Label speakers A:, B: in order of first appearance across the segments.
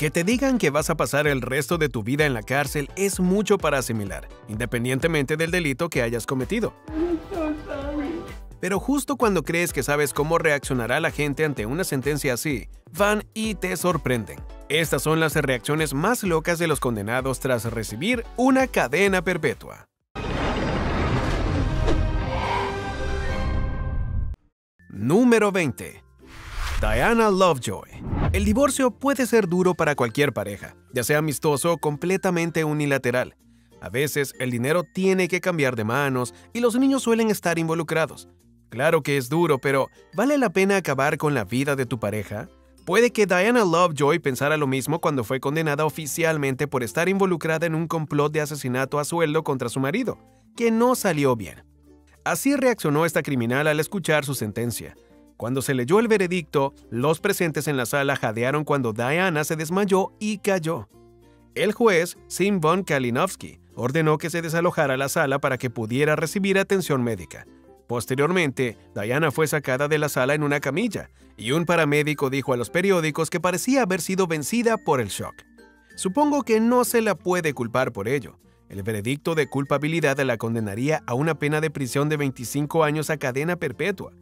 A: Que te digan que vas a pasar el resto de tu vida en la cárcel es mucho para asimilar, independientemente del delito que hayas cometido. Pero justo cuando crees que sabes cómo reaccionará la gente ante una sentencia así, van y te sorprenden. Estas son las reacciones más locas de los condenados tras recibir una cadena perpetua. Número 20. Diana Lovejoy. El divorcio puede ser duro para cualquier pareja, ya sea amistoso o completamente unilateral. A veces el dinero tiene que cambiar de manos y los niños suelen estar involucrados. Claro que es duro, pero ¿vale la pena acabar con la vida de tu pareja? Puede que Diana Lovejoy pensara lo mismo cuando fue condenada oficialmente por estar involucrada en un complot de asesinato a sueldo contra su marido, que no salió bien. Así reaccionó esta criminal al escuchar su sentencia. Cuando se leyó el veredicto, los presentes en la sala jadearon cuando Diana se desmayó y cayó. El juez, Sim von Kalinowski, ordenó que se desalojara la sala para que pudiera recibir atención médica. Posteriormente, Diana fue sacada de la sala en una camilla, y un paramédico dijo a los periódicos que parecía haber sido vencida por el shock. Supongo que no se la puede culpar por ello. El veredicto de culpabilidad la condenaría a una pena de prisión de 25 años a cadena perpetua,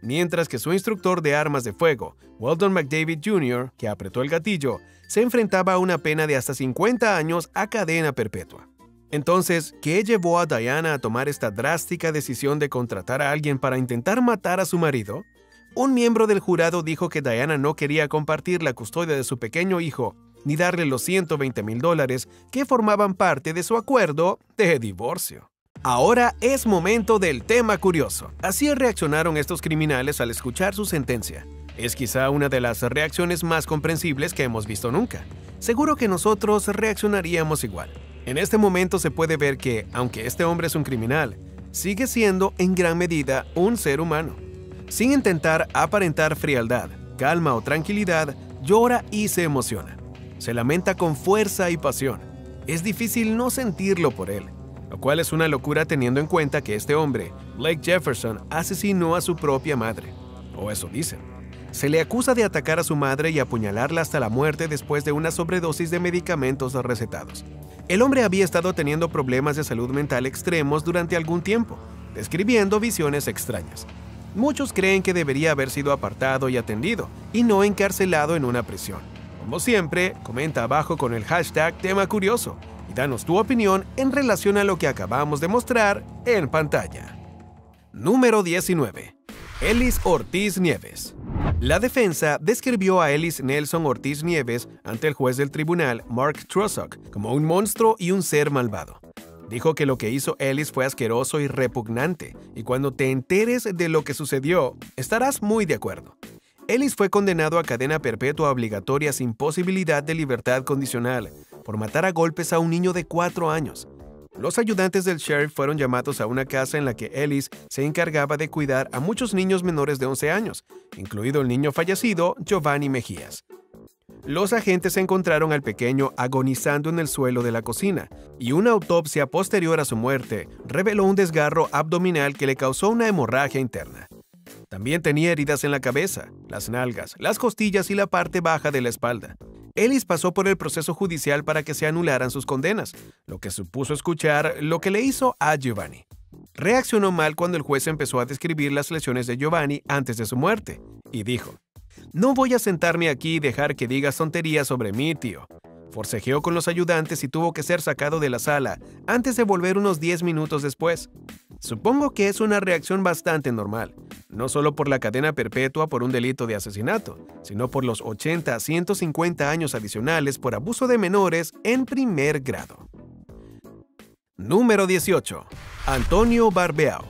A: mientras que su instructor de armas de fuego, Weldon McDavid Jr., que apretó el gatillo, se enfrentaba a una pena de hasta 50 años a cadena perpetua. Entonces, ¿qué llevó a Diana a tomar esta drástica decisión de contratar a alguien para intentar matar a su marido? Un miembro del jurado dijo que Diana no quería compartir la custodia de su pequeño hijo, ni darle los $120,000 que formaban parte de su acuerdo de divorcio. Ahora es momento del tema curioso. Así reaccionaron estos criminales al escuchar su sentencia. Es quizá una de las reacciones más comprensibles que hemos visto nunca. Seguro que nosotros reaccionaríamos igual. En este momento se puede ver que, aunque este hombre es un criminal, sigue siendo en gran medida un ser humano. Sin intentar aparentar frialdad, calma o tranquilidad, llora y se emociona. Se lamenta con fuerza y pasión. Es difícil no sentirlo por él, lo cual es una locura teniendo en cuenta que este hombre, Blake Jefferson, asesinó a su propia madre. O eso dicen. Se le acusa de atacar a su madre y apuñalarla hasta la muerte después de una sobredosis de medicamentos recetados. El hombre había estado teniendo problemas de salud mental extremos durante algún tiempo, describiendo visiones extrañas. Muchos creen que debería haber sido apartado y atendido, y no encarcelado en una prisión. Como siempre, comenta abajo con el hashtag tema curioso y danos tu opinión en relación a lo que acabamos de mostrar en pantalla. Número 19. Ellis Ortiz Nieves. La defensa describió a Ellis Nelson Ortiz Nieves ante el juez del tribunal, Mark Trussock, como un monstruo y un ser malvado. Dijo que lo que hizo Ellis fue asqueroso y repugnante, y cuando te enteres de lo que sucedió, estarás muy de acuerdo. Ellis fue condenado a cadena perpetua obligatoria sin posibilidad de libertad condicional por matar a golpes a un niño de 4 años. Los ayudantes del sheriff fueron llamados a una casa en la que Ellis se encargaba de cuidar a muchos niños menores de 11 años, incluido el niño fallecido, Giovanni Mejías. Los agentes encontraron al pequeño agonizando en el suelo de la cocina, y una autopsia posterior a su muerte reveló un desgarro abdominal que le causó una hemorragia interna. También tenía heridas en la cabeza, las nalgas, las costillas y la parte baja de la espalda. Ellis pasó por el proceso judicial para que se anularan sus condenas, lo que supuso escuchar lo que le hizo a Giovanni. Reaccionó mal cuando el juez empezó a describir las lesiones de Giovanni antes de su muerte, y dijo: «No voy a sentarme aquí y dejar que digas tonterías sobre mí, tío». Forcejeó con los ayudantes y tuvo que ser sacado de la sala antes de volver unos 10 minutos después. Supongo que es una reacción bastante normal, no solo por la cadena perpetua por un delito de asesinato, sino por los 80 a 150 años adicionales por abuso de menores en primer grado. Número 18. Antonio Barbeau.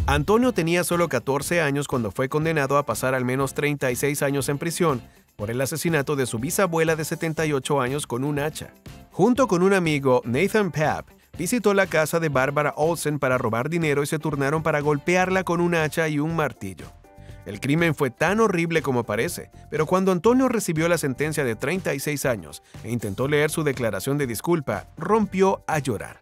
A: Antonio tenía solo 14 años cuando fue condenado a pasar al menos 36 años en prisión por el asesinato de su bisabuela de 78 años con un hacha. Junto con un amigo, Nathan Papp, visitó la casa de Barbara Olsen para robar dinero y se turnaron para golpearla con un hacha y un martillo. El crimen fue tan horrible como parece, pero cuando Antonio recibió la sentencia de 36 años e intentó leer su declaración de disculpa, rompió a llorar.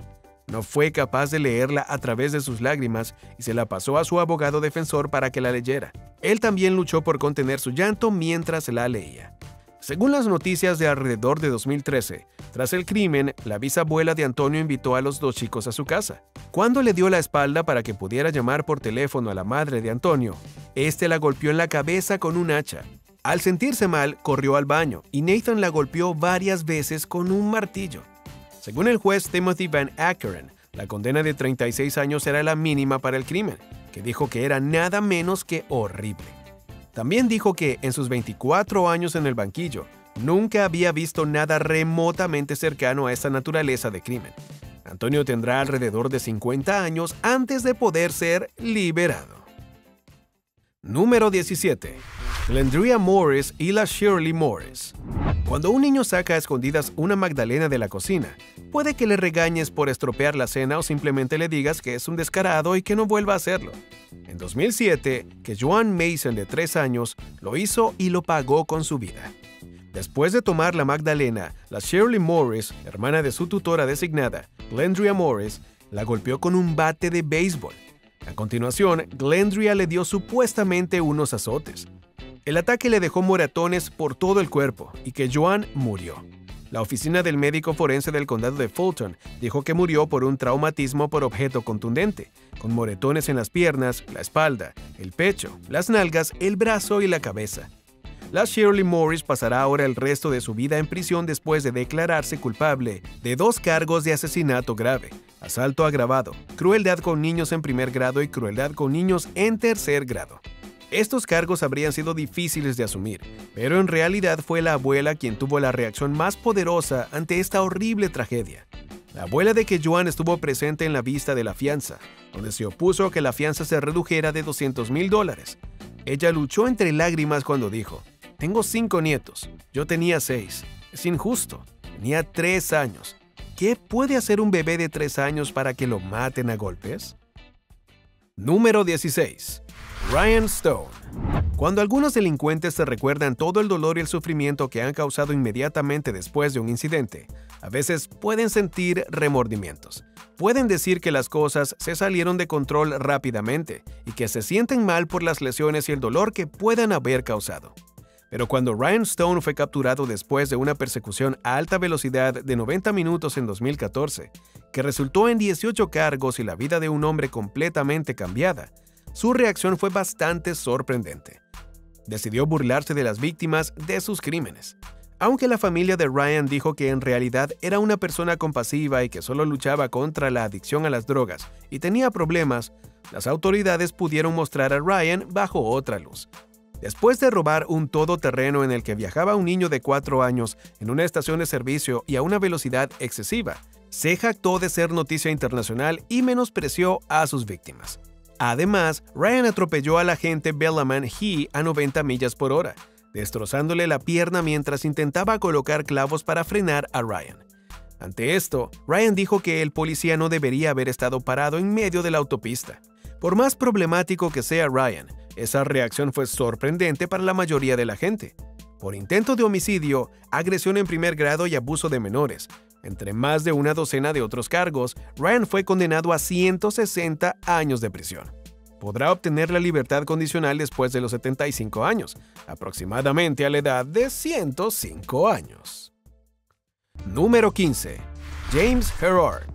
A: No fue capaz de leerla a través de sus lágrimas y se la pasó a su abogado defensor para que la leyera. Él también luchó por contener su llanto mientras la leía. Según las noticias de alrededor de 2013, tras el crimen, la bisabuela de Antonio invitó a los dos chicos a su casa. Cuando le dio la espalda para que pudiera llamar por teléfono a la madre de Antonio, este la golpeó en la cabeza con un hacha. Al sentirse mal, corrió al baño y Nathan la golpeó varias veces con un martillo. Según el juez Timothy Van Ackeren, la condena de 36 años era la mínima para el crimen, que dijo que era nada menos que horrible. También dijo que en sus 24 años en el banquillo, nunca había visto nada remotamente cercano a esta naturaleza de crimen. Antonio tendrá alrededor de 50 años antes de poder ser liberado. Número 17. Glendria Morris y la Shirley Morris. Cuando un niño saca a escondidas una magdalena de la cocina, puede que le regañes por estropear la cena o simplemente le digas que es un descarado y que no vuelva a hacerlo. En 2007, que Joan Mason, de 3 años, lo hizo y lo pagó con su vida. Después de tomar la magdalena, la Shirley Morris, hermana de su tutora designada, Glendria Morris, la golpeó con un bate de béisbol. A continuación, Glendria le dio supuestamente unos azotes. El ataque le dejó moratones por todo el cuerpo y que Joan murió. La oficina del médico forense del condado de Fulton dijo que murió por un traumatismo por objeto contundente, con moretones en las piernas, la espalda, el pecho, las nalgas, el brazo y la cabeza. La Shirley Morris pasará ahora el resto de su vida en prisión después de declararse culpable de 2 cargos de asesinato grave, asalto agravado, crueldad con niños en primer grado y crueldad con niños en tercer grado. Estos cargos habrían sido difíciles de asumir, pero en realidad fue la abuela quien tuvo la reacción más poderosa ante esta horrible tragedia. La abuela de que Joan estuvo presente en la vista de la fianza, donde se opuso a que la fianza se redujera de $200,000. Ella luchó entre lágrimas cuando dijo: "Tengo 5 nietos, yo tenía 6. Es injusto, tenía 3 años. ¿Qué puede hacer un bebé de 3 años para que lo maten a golpes?" Número 16. Ryan Stone. Cuando algunos delincuentes te recuerdan todo el dolor y el sufrimiento que han causado inmediatamente después de un incidente, a veces pueden sentir remordimientos. Pueden decir que las cosas se salieron de control rápidamente y que se sienten mal por las lesiones y el dolor que puedan haber causado. Pero cuando Ryan Stone fue capturado después de una persecución a alta velocidad de 90 minutos en 2014, que resultó en 18 cargos y la vida de un hombre completamente cambiada, su reacción fue bastante sorprendente. Decidió burlarse de las víctimas de sus crímenes. Aunque la familia de Ryan dijo que en realidad era una persona compasiva y que solo luchaba contra la adicción a las drogas y tenía problemas, las autoridades pudieron mostrar a Ryan bajo otra luz. Después de robar un todoterreno en el que viajaba un niño de 4 años en una estación de servicio y a una velocidad excesiva, se jactó de ser noticia internacional y menospreció a sus víctimas. Además, Ryan atropelló al agente Bellaman He a 90 millas por hora, destrozándole la pierna mientras intentaba colocar clavos para frenar a Ryan. Ante esto, Ryan dijo que el policía no debería haber estado parado en medio de la autopista. Por más problemático que sea Ryan, esa reacción fue sorprendente para la mayoría de la gente. Por intento de homicidio, agresión en primer grado y abuso de menores, entre más de una docena de otros cargos, Ryan fue condenado a 160 años de prisión. Podrá obtener la libertad condicional después de los 75 años, aproximadamente a la edad de 105 años. Número 15. James Herard.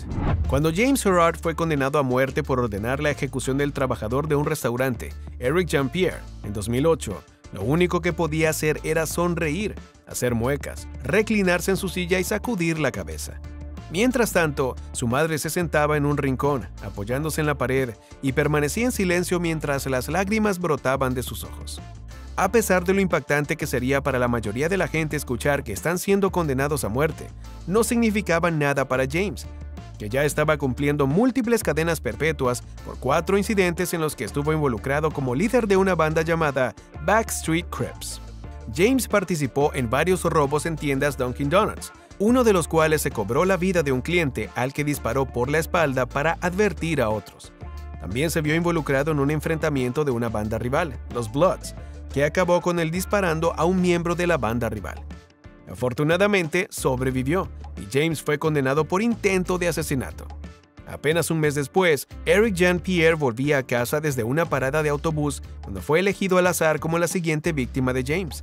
A: Cuando James Herard fue condenado a muerte por ordenar la ejecución del trabajador de un restaurante, Eric Jean-Pierre, en 2008, lo único que podía hacer era sonreír, hacer muecas, reclinarse en su silla y sacudir la cabeza. Mientras tanto, su madre se sentaba en un rincón, apoyándose en la pared, y permanecía en silencio mientras las lágrimas brotaban de sus ojos. A pesar de lo impactante que sería para la mayoría de la gente escuchar que están siendo condenados a muerte, no significaba nada para James, que ya estaba cumpliendo múltiples cadenas perpetuas por 4 incidentes en los que estuvo involucrado como líder de una banda llamada Backstreet Crips. James participó en varios robos en tiendas Dunkin' Donuts, uno de los cuales se cobró la vida de un cliente al que disparó por la espalda para advertir a otros. También se vio involucrado en un enfrentamiento de una banda rival, los Bloods, que acabó con él disparando a un miembro de la banda rival. Afortunadamente, sobrevivió y James fue condenado por intento de asesinato. Apenas un mes después, Eric Jean-Pierre volvía a casa desde una parada de autobús cuando fue elegido al azar como la siguiente víctima de James.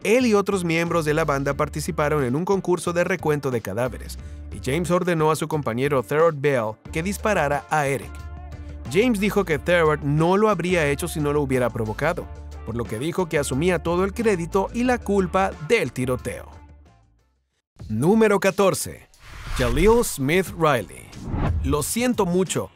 A: Él y otros miembros de la banda participaron en un concurso de recuento de cadáveres, y James ordenó a su compañero Thurgood Bell que disparara a Eric. James dijo que Thurgood no lo habría hecho si no lo hubiera provocado, por lo que dijo que asumía todo el crédito y la culpa del tiroteo. Número 14. Jaleel Smith Riley. Lo siento mucho,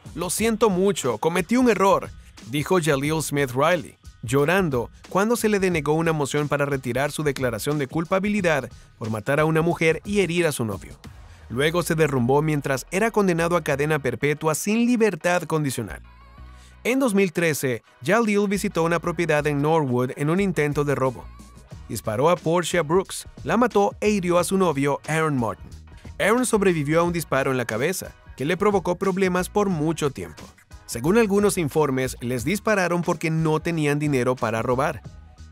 A: cometí un error, dijo Jaleel Smith Riley, llorando cuando se le denegó una moción para retirar su declaración de culpabilidad por matar a una mujer y herir a su novio. Luego se derrumbó mientras era condenado a cadena perpetua sin libertad condicional. En 2013, Jaleel visitó una propiedad en Norwood en un intento de robo. Disparó a Portia Brooks, la mató e hirió a su novio Aaron Martin. Aaron sobrevivió a un disparo en la cabeza, que le provocó problemas por mucho tiempo. Según algunos informes, les dispararon porque no tenían dinero para robar.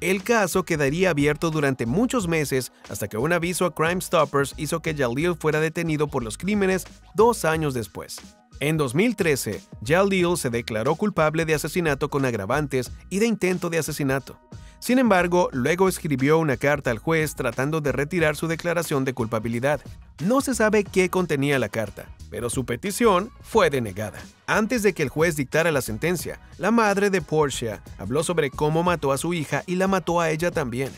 A: El caso quedaría abierto durante muchos meses hasta que un aviso a Crime Stoppers hizo que Jaleel fuera detenido por los crímenes 2 años después. En 2013, Jaleel se declaró culpable de asesinato con agravantes y de intento de asesinato. Sin embargo, luego escribió una carta al juez tratando de retirar su declaración de culpabilidad. No se sabe qué contenía la carta, pero su petición fue denegada. Antes de que el juez dictara la sentencia, la madre de Portia habló sobre cómo mató a su hija y la mató a ella también.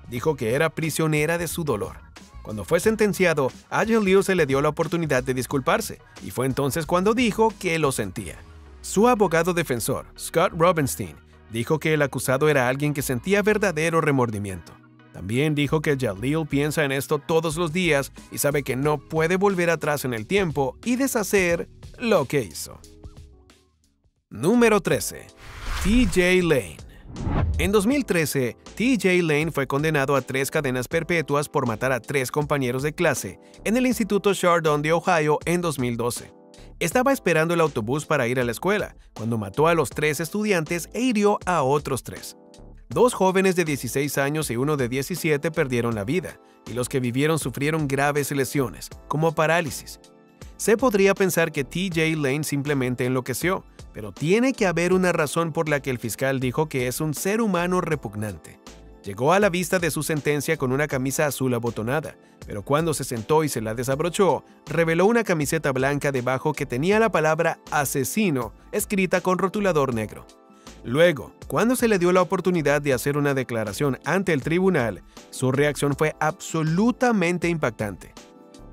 A: Dijo que era prisionera de su dolor. Cuando fue sentenciado, a Jaleel se le dio la oportunidad de disculparse, y fue entonces cuando dijo que lo sentía. Su abogado defensor, Scott Robinstein, dijo que el acusado era alguien que sentía verdadero remordimiento. También dijo que Jaleel piensa en esto todos los días y sabe que no puede volver atrás en el tiempo y deshacer lo que hizo. Número 13. T.J. Lane. En 2013, T.J. Lane fue condenado a 3 cadenas perpetuas por matar a 3 compañeros de clase en el Instituto Chardon de Ohio en 2012. Estaba esperando el autobús para ir a la escuela, cuando mató a los 3 estudiantes e hirió a otros 3. 2 jóvenes de 16 años y uno de 17 perdieron la vida, y los que vivieron sufrieron graves lesiones, como parálisis. Se podría pensar que T.J. Lane simplemente enloqueció, pero tiene que haber una razón por la que el fiscal dijo que es un ser humano repugnante. Llegó a la vista de su sentencia con una camisa azul abotonada, pero cuando se sentó y se la desabrochó, reveló una camiseta blanca debajo que tenía la palabra asesino escrita con rotulador negro. Luego, cuando se le dio la oportunidad de hacer una declaración ante el tribunal, su reacción fue absolutamente impactante.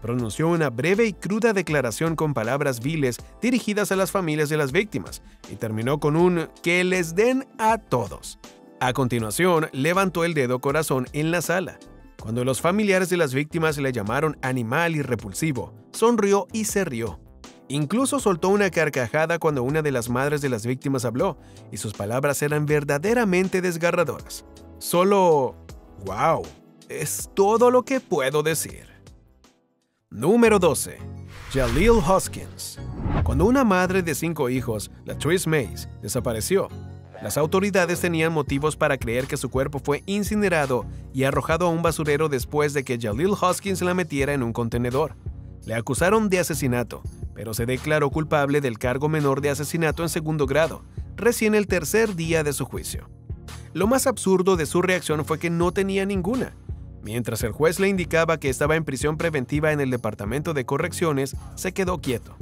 A: Pronunció una breve y cruda declaración con palabras viles dirigidas a las familias de las víctimas y terminó con un «que les den a todos». A continuación, levantó el dedo corazón en la sala. Cuando los familiares de las víctimas le llamaron animal y repulsivo, sonrió y se rió. Incluso soltó una carcajada cuando una de las madres de las víctimas habló, y sus palabras eran verdaderamente desgarradoras. Solo, ¡wow! Es todo lo que puedo decir. Número 12. Jaleel Hoskins. Cuando una madre de 5 hijos, Latrice Mays, desapareció, las autoridades tenían motivos para creer que su cuerpo fue incinerado y arrojado a un basurero después de que Jaleel Hoskins la metiera en un contenedor. Le acusaron de asesinato, pero se declaró culpable del cargo menor de asesinato en segundo grado, recién el tercer día de su juicio. Lo más absurdo de su reacción fue que no tenía ninguna. Mientras el juez le indicaba que estaba en prisión preventiva en el Departamento de Correcciones, se quedó quieto.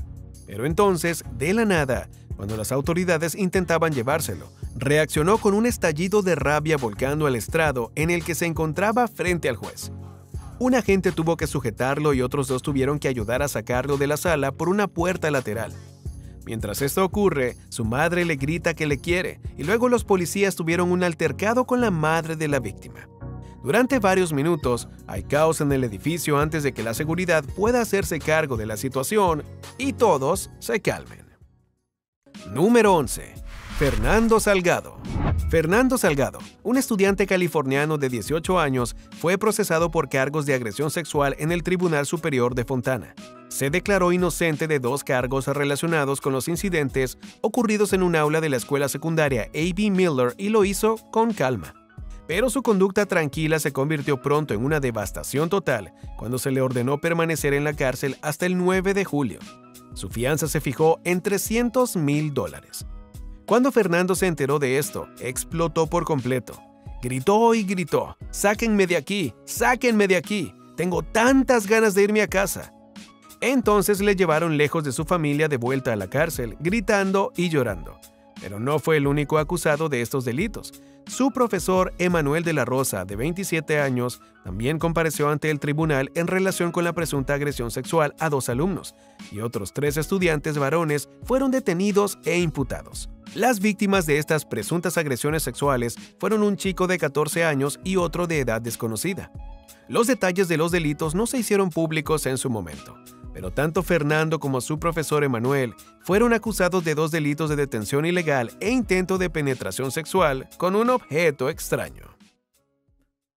A: Pero entonces, de la nada, cuando las autoridades intentaban llevárselo, reaccionó con un estallido de rabia volcando al estrado en el que se encontraba frente al juez. Un agente tuvo que sujetarlo y otros 2 tuvieron que ayudar a sacarlo de la sala por una puerta lateral. Mientras esto ocurre, su madre le grita que le quiere, y luego los policías tuvieron un altercado con la madre de la víctima. Durante varios minutos, hay caos en el edificio antes de que la seguridad pueda hacerse cargo de la situación y todos se calmen. Número 11. Fernando Salgado. Fernando Salgado, un estudiante californiano de 18 años, fue procesado por cargos de agresión sexual en el Tribunal Superior de Fontana. Se declaró inocente de 2 cargos relacionados con los incidentes ocurridos en un aula de la escuela secundaria A.B. Miller y lo hizo con calma. Pero su conducta tranquila se convirtió pronto en una devastación total cuando se le ordenó permanecer en la cárcel hasta el 9 de julio. Su fianza se fijó en $300,000. Cuando Fernando se enteró de esto, explotó por completo. Gritó y gritó: ¡sáquenme de aquí! ¡Sáquenme de aquí! ¡Tengo tantas ganas de irme a casa! Entonces le llevaron lejos de su familia de vuelta a la cárcel, gritando y llorando. Pero no fue el único acusado de estos delitos. Su profesor Emanuel de la Rosa, de 27 años, también compareció ante el tribunal en relación con la presunta agresión sexual a 2 alumnos, y otros 3 estudiantes varones fueron detenidos e imputados. Las víctimas de estas presuntas agresiones sexuales fueron un chico de 14 años y otro de edad desconocida. Los detalles de los delitos no se hicieron públicos en su momento, pero tanto Fernando como su profesor Emanuel fueron acusados de 2 delitos de detención ilegal e intento de penetración sexual con un objeto extraño.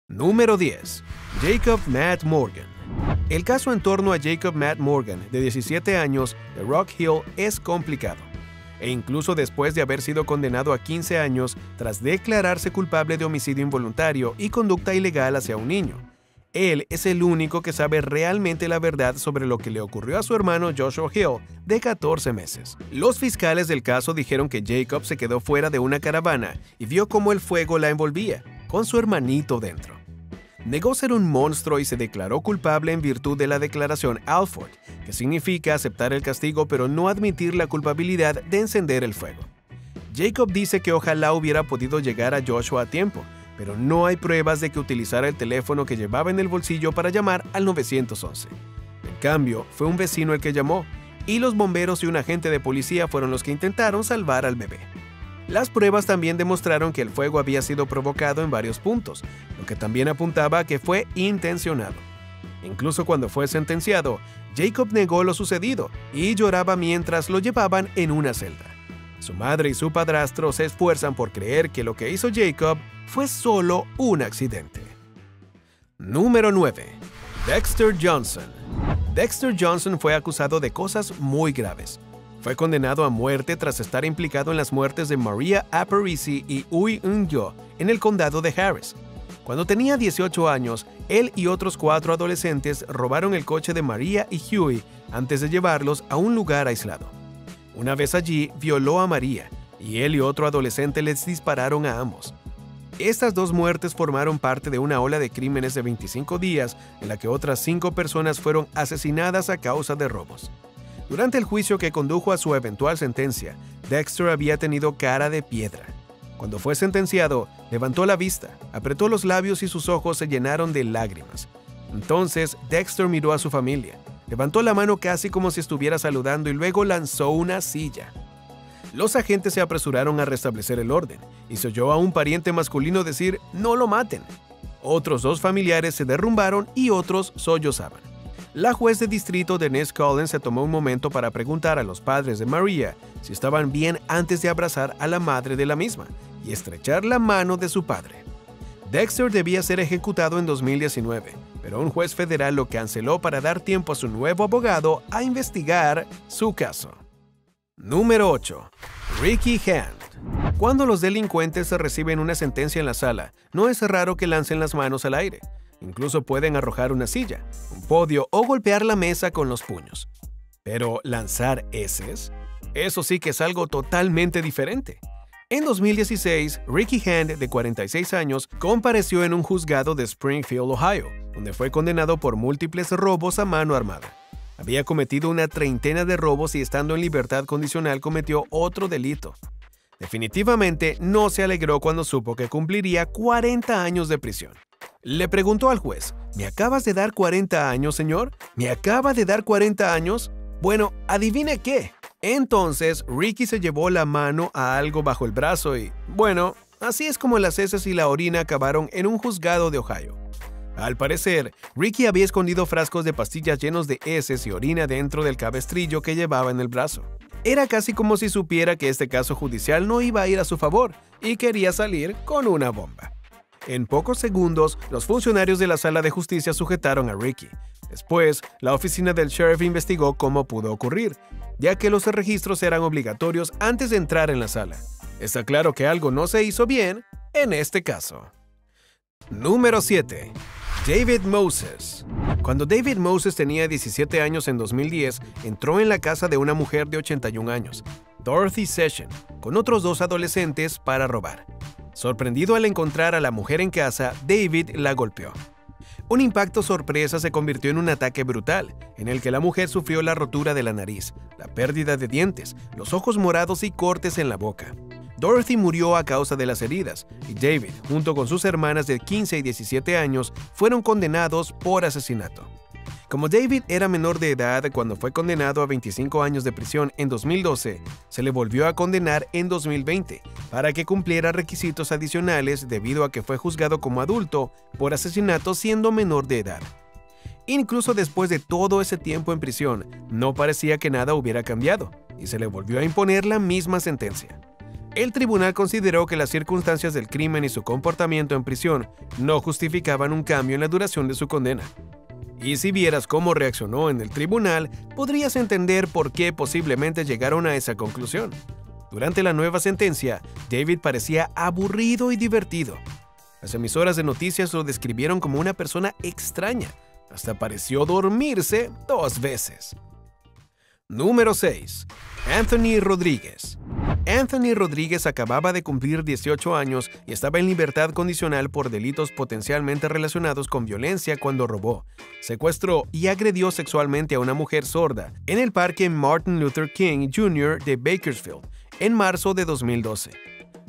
A: Número 10. Jacob Matt Morgan. El caso en torno a Jacob Matt Morgan, de 17 años, de Rock Hill, es complicado. E incluso después de haber sido condenado a 15 años tras declararse culpable de homicidio involuntario y conducta ilegal hacia un niño. Él es el único que sabe realmente la verdad sobre lo que le ocurrió a su hermano Joshua Hill, de 14 meses. Los fiscales del caso dijeron que Jacob se quedó fuera de una caravana y vio cómo el fuego la envolvía, con su hermanito dentro. Negó ser un monstruo y se declaró culpable en virtud de la declaración Alford, que significa aceptar el castigo pero no admitir la culpabilidad de encender el fuego. Jacob dice que ojalá hubiera podido llegar a Joshua a tiempo, pero no hay pruebas de que utilizara el teléfono que llevaba en el bolsillo para llamar al 911. En cambio, fue un vecino el que llamó, y los bomberos y un agente de policía fueron los que intentaron salvar al bebé. Las pruebas también demostraron que el fuego había sido provocado en varios puntos, lo que también apuntaba a que fue intencionado. Incluso cuando fue sentenciado, Jacob negó lo sucedido y lloraba mientras lo llevaban en una celda. Su madre y su padrastro se esfuerzan por creer que lo que hizo Jacob fue solo un accidente. Número 9. Dexter Johnson. Dexter Johnson fue acusado de cosas muy graves. Fue condenado a muerte tras estar implicado en las muertes de Maria Aparici y Uy Eun-gyo en el condado de Harris. Cuando tenía 18 años, él y otros 4 adolescentes robaron el coche de Maria y Huey antes de llevarlos a un lugar aislado. Una vez allí, violó a Maria, y él y otro adolescente les dispararon a ambos. Estas 2 muertes formaron parte de una ola de crímenes de 25 días en la que otras 5 personas fueron asesinadas a causa de robos. Durante el juicio que condujo a su eventual sentencia, Dexter había tenido cara de piedra. Cuando fue sentenciado, levantó la vista, apretó los labios y sus ojos se llenaron de lágrimas. Entonces, Dexter miró a su familia, levantó la mano casi como si estuviera saludando y luego lanzó una silla. Los agentes se apresuraron a restablecer el orden y se oyó a un pariente masculino decir «no lo maten». Otros 2 familiares se derrumbaron y otros sollozaban. La juez de distrito Denise Collins se tomó un momento para preguntar a los padres de Maria si estaban bien antes de abrazar a la madre de la misma y estrechar la mano de su padre. Dexter debía ser ejecutado en 2019, pero un juez federal lo canceló para dar tiempo a su nuevo abogado a investigar su caso. Número 8. Ricky Hand. Cuando los delincuentes reciben una sentencia en la sala, no es raro que lancen las manos al aire. Incluso pueden arrojar una silla, un podio o golpear la mesa con los puños. Pero ¿lanzar heces? Eso sí que es algo totalmente diferente. En 2016, Ricky Hand, de 46 años, compareció en un juzgado de Springfield, Ohio, donde fue condenado por múltiples robos a mano armada. Había cometido una treintena de robos y estando en libertad condicional cometió otro delito. Definitivamente no se alegró cuando supo que cumpliría 40 años de prisión. Le preguntó al juez, ¿me acabas de dar 40 años, señor? ¿Me acaba de dar 40 años? Bueno, adivine qué. Entonces, Ricky se llevó la mano a algo bajo el brazo y, bueno, así es como las heces y la orina acabaron en un juzgado de Ohio. Al parecer, Ricky había escondido frascos de pastillas llenos de heces y orina dentro del cabestrillo que llevaba en el brazo. Era casi como si supiera que este caso judicial no iba a ir a su favor y quería salir con una bomba. En pocos segundos, los funcionarios de la sala de justicia sujetaron a Ricky. Después, la oficina del sheriff investigó cómo pudo ocurrir, ya que los registros eran obligatorios antes de entrar en la sala. Está claro que algo no se hizo bien en este caso. Número 7. David Moses. Cuando David Moses tenía 17 años en 2010, entró en la casa de una mujer de 81 años, Dorothy Session, con otros 2 adolescentes para robar. Sorprendido al encontrar a la mujer en casa, David la golpeó. Un impacto sorpresa se convirtió en un ataque brutal, en el que la mujer sufrió la rotura de la nariz, la pérdida de dientes, los ojos morados y cortes en la boca. Dorothy murió a causa de las heridas, y David, junto con sus hermanas de 15 y 17 años, fueron condenados por asesinato. Como David era menor de edad cuando fue condenado a 25 años de prisión en 2012, se le volvió a condenar en 2020 para que cumpliera requisitos adicionales debido a que fue juzgado como adulto por asesinato siendo menor de edad. Incluso después de todo ese tiempo en prisión, no parecía que nada hubiera cambiado y se le volvió a imponer la misma sentencia. El tribunal consideró que las circunstancias del crimen y su comportamiento en prisión no justificaban un cambio en la duración de su condena. Y si vieras cómo reaccionó en el tribunal, podrías entender por qué posiblemente llegaron a esa conclusión. Durante la nueva sentencia, David parecía aburrido y divertido. Las emisoras de noticias lo describieron como una persona extraña. Hasta pareció dormirse 2 veces. Número 6. Anthony Rodríguez. Anthony Rodríguez acababa de cumplir 18 años y estaba en libertad condicional por delitos potencialmente relacionados con violencia cuando robó, secuestró y agredió sexualmente a una mujer sorda en el parque Martin Luther King Jr. de Bakersfield en marzo de 2012.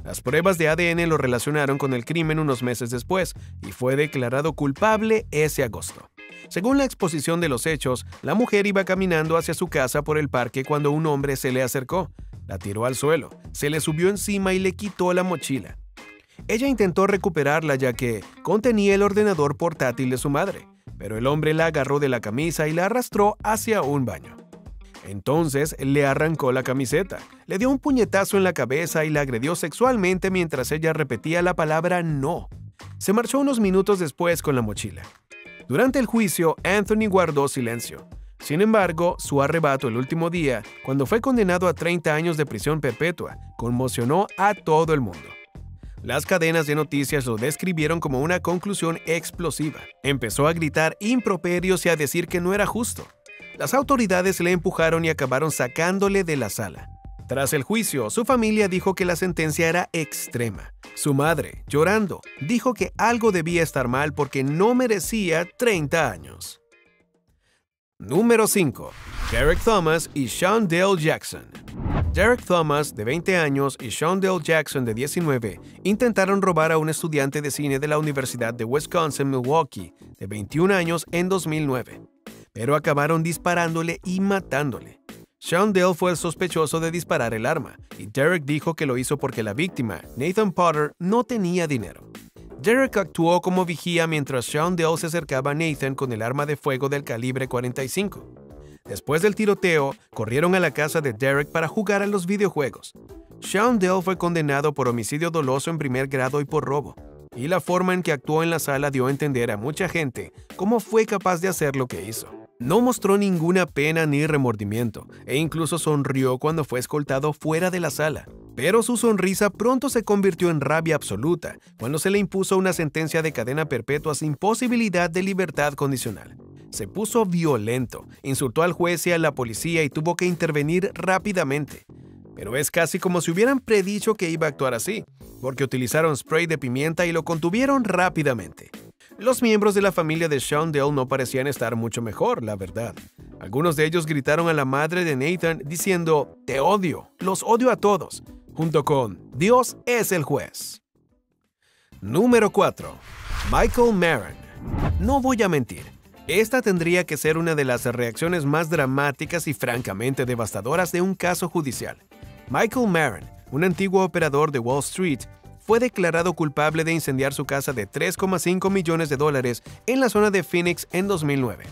A: Las pruebas de ADN lo relacionaron con el crimen unos meses después y fue declarado culpable ese agosto. Según la exposición de los hechos, la mujer iba caminando hacia su casa por el parque cuando un hombre se le acercó. La tiró al suelo, se le subió encima y le quitó la mochila. Ella intentó recuperarla ya que contenía el ordenador portátil de su madre, pero el hombre la agarró de la camisa y la arrastró hacia un baño. Entonces le arrancó la camiseta, le dio un puñetazo en la cabeza y la agredió sexualmente mientras ella repetía la palabra no. Se marchó unos minutos después con la mochila. Durante el juicio, Anthony guardó silencio. Sin embargo, su arrebato el último día, cuando fue condenado a 30 años de prisión perpetua, conmocionó a todo el mundo. Las cadenas de noticias lo describieron como una conclusión explosiva. Empezó a gritar improperios y a decir que no era justo. Las autoridades le empujaron y acabaron sacándole de la sala. Tras el juicio, su familia dijo que la sentencia era extrema. Su madre, llorando, dijo que algo debía estar mal porque no merecía 30 años. Número 5. Derek Thomas y Shondell Jackson. Derek Thomas, de 20 años, y Shondell Jackson, de 19, intentaron robar a un estudiante de cine de la Universidad de Wisconsin-Milwaukee, de 21 años, en 2009, pero acabaron disparándole y matándole. Shondell fue el sospechoso de disparar el arma, y Derek dijo que lo hizo porque la víctima, Nathan Potter, no tenía dinero. Derek actuó como vigía mientras Shondell se acercaba a Nathan con el arma de fuego del calibre 45. Después del tiroteo, corrieron a la casa de Derek para jugar a los videojuegos. Shondell fue condenado por homicidio doloso en primer grado y por robo, y la forma en que actuó en la sala dio a entender a mucha gente cómo fue capaz de hacer lo que hizo. No mostró ninguna pena ni remordimiento, e incluso sonrió cuando fue escoltado fuera de la sala. Pero su sonrisa pronto se convirtió en rabia absoluta cuando se le impuso una sentencia de cadena perpetua sin posibilidad de libertad condicional. Se puso violento, insultó al juez y a la policía y tuvo que intervenir rápidamente. Pero es casi como si hubieran predicho que iba a actuar así, porque utilizaron spray de pimienta y lo contuvieron rápidamente. Los miembros de la familia de Shondell no parecían estar mucho mejor, la verdad. Algunos de ellos gritaron a la madre de Nathan diciendo, «Te odio, los odio a todos», junto con «Dios es el juez». Número 4. Michael Maron. No voy a mentir, esta tendría que ser una de las reacciones más dramáticas y francamente devastadoras de un caso judicial. Michael Maron, un antiguo operador de Wall Street, fue declarado culpable de incendiar su casa de $3,5 millones en la zona de Phoenix en 2009.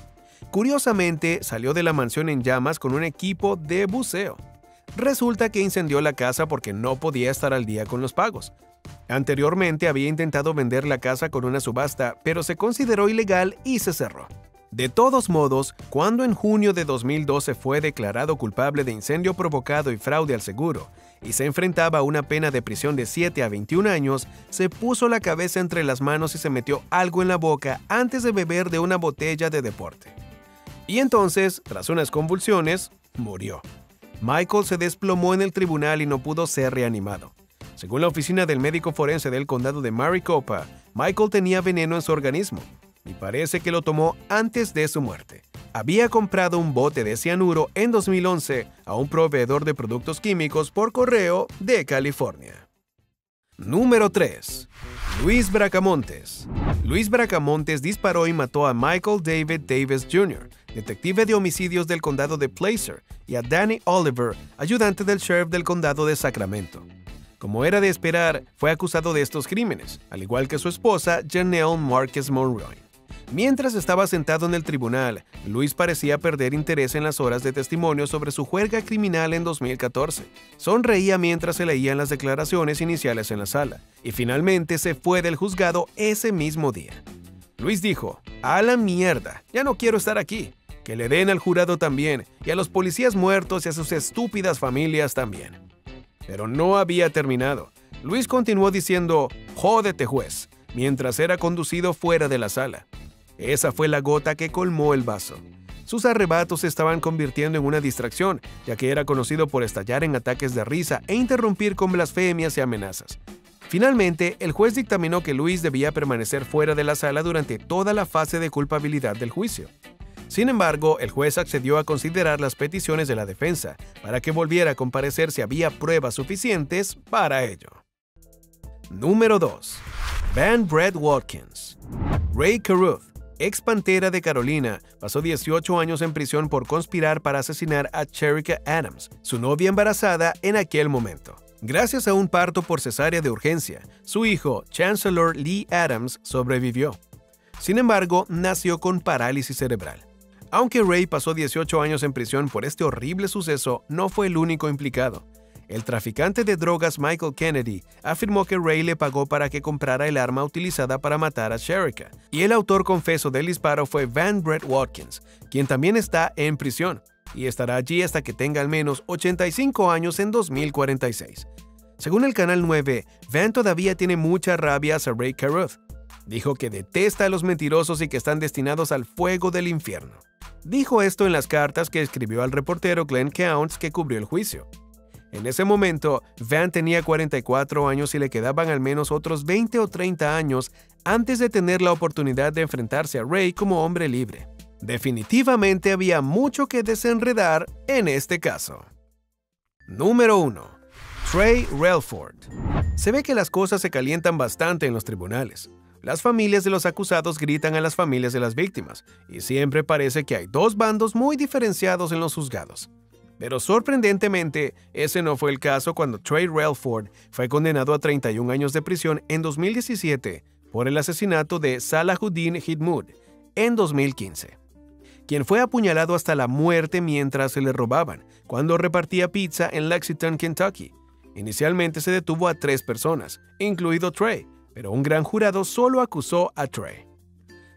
A: Curiosamente, salió de la mansión en llamas con un equipo de buceo. Resulta que incendió la casa porque no podía estar al día con los pagos. Anteriormente había intentado vender la casa con una subasta, pero se consideró ilegal y se cerró. De todos modos, cuando en junio de 2012 fue declarado culpable de incendio provocado y fraude al seguro, y se enfrentaba a una pena de prisión de 7 a 21 años, se puso la cabeza entre las manos y se metió algo en la boca antes de beber de una botella de deporte. Y entonces, tras unas convulsiones, murió. Michael se desplomó en el tribunal y no pudo ser reanimado. Según la oficina del médico forense del condado de Maricopa, Michael tenía veneno en su organismo y parece que lo tomó antes de su muerte. Había comprado un bote de cianuro en 2011 a un proveedor de productos químicos por correo de California. Número 3. Luis Bracamontes. Luis Bracamontes disparó y mató a Michael David Davis Jr., detective de homicidios del condado de Placer, y a Danny Oliver, ayudante del sheriff del condado de Sacramento. Como era de esperar, fue acusado de estos crímenes, al igual que su esposa Janelle Marquez Monroy. Mientras estaba sentado en el tribunal, Luis parecía perder interés en las horas de testimonio sobre su juerga criminal en 2014. Sonreía mientras se leían las declaraciones iniciales en la sala, y finalmente se fue del juzgado ese mismo día. Luis dijo: «A la mierda, ya no quiero estar aquí. Que le den al jurado también, y a los policías muertos y a sus estúpidas familias también». Pero no había terminado. Luis continuó diciendo: «Jódete, juez», mientras era conducido fuera de la sala. Esa fue la gota que colmó el vaso. Sus arrebatos se estaban convirtiendo en una distracción, ya que era conocido por estallar en ataques de risa e interrumpir con blasfemias y amenazas. Finalmente, el juez dictaminó que Luis debía permanecer fuera de la sala durante toda la fase de culpabilidad del juicio. Sin embargo, el juez accedió a considerar las peticiones de la defensa para que volviera a comparecer si había pruebas suficientes para ello. Número 2. Van Brett Watkins. Ray Caruth, ex Pantera de Carolina, pasó 18 años en prisión por conspirar para asesinar a Cherika Adams, su novia embarazada en aquel momento. Gracias a un parto por cesárea de urgencia, su hijo, Chancellor Lee Adams, sobrevivió. Sin embargo, nació con parálisis cerebral. Aunque Ray pasó 18 años en prisión por este horrible suceso, no fue el único implicado. El traficante de drogas Michael Kennedy afirmó que Ray le pagó para que comprara el arma utilizada para matar a Cherika, y el autor confeso del disparo fue Van Brett Watkins, quien también está en prisión, y estará allí hasta que tenga al menos 85 años en 2046. Según el Canal 9, Van todavía tiene mucha rabia hacia Ray Caruth. Dijo que detesta a los mentirosos y que están destinados al fuego del infierno. Dijo esto en las cartas que escribió al reportero Glenn Counts que cubrió el juicio. En ese momento, Van tenía 44 años y le quedaban al menos otros 20 o 30 años antes de tener la oportunidad de enfrentarse a Ray como hombre libre. Definitivamente había mucho que desenredar en este caso. Número 1. Trey Relford. Se ve que las cosas se calientan bastante en los tribunales. Las familias de los acusados gritan a las familias de las víctimas, y siempre parece que hay dos bandos muy diferenciados en los juzgados. Pero sorprendentemente, ese no fue el caso cuando Trey Relford fue condenado a 31 años de prisión en 2017 por el asesinato de Salahuddin Hidmood en 2015, quien fue apuñalado hasta la muerte mientras se le robaban cuando repartía pizza en Lexington, Kentucky. Inicialmente se detuvo a 3 personas, incluido Trey, pero un gran jurado solo acusó a Trey.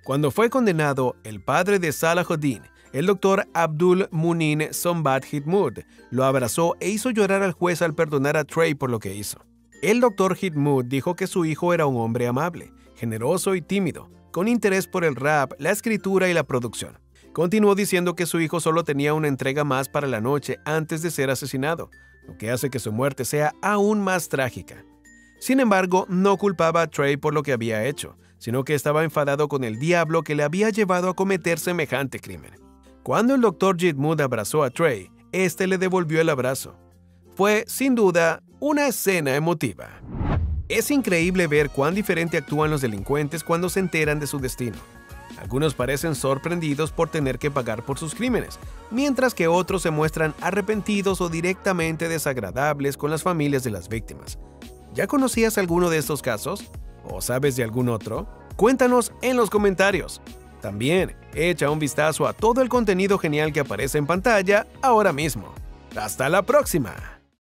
A: Cuando fue condenado, el padre de Salahuddin, el doctor Abdul Munin Sombat Hidmood, lo abrazó e hizo llorar al juez al perdonar a Trey por lo que hizo. El doctor Hidmood dijo que su hijo era un hombre amable, generoso y tímido, con interés por el rap, la escritura y la producción. Continuó diciendo que su hijo solo tenía una entrega más para la noche antes de ser asesinado, lo que hace que su muerte sea aún más trágica. Sin embargo, no culpaba a Trey por lo que había hecho, sino que estaba enfadado con el diablo que le había llevado a cometer semejante crimen. Cuando el Dr. Hidmood abrazó a Trey, este le devolvió el abrazo. Fue, sin duda, una escena emotiva. Es increíble ver cuán diferente actúan los delincuentes cuando se enteran de su destino. Algunos parecen sorprendidos por tener que pagar por sus crímenes, mientras que otros se muestran arrepentidos o directamente desagradables con las familias de las víctimas. ¿Ya conocías alguno de estos casos? ¿O sabes de algún otro? Cuéntanos en los comentarios. También, echa un vistazo a todo el contenido genial que aparece en pantalla ahora mismo. ¡Hasta la próxima!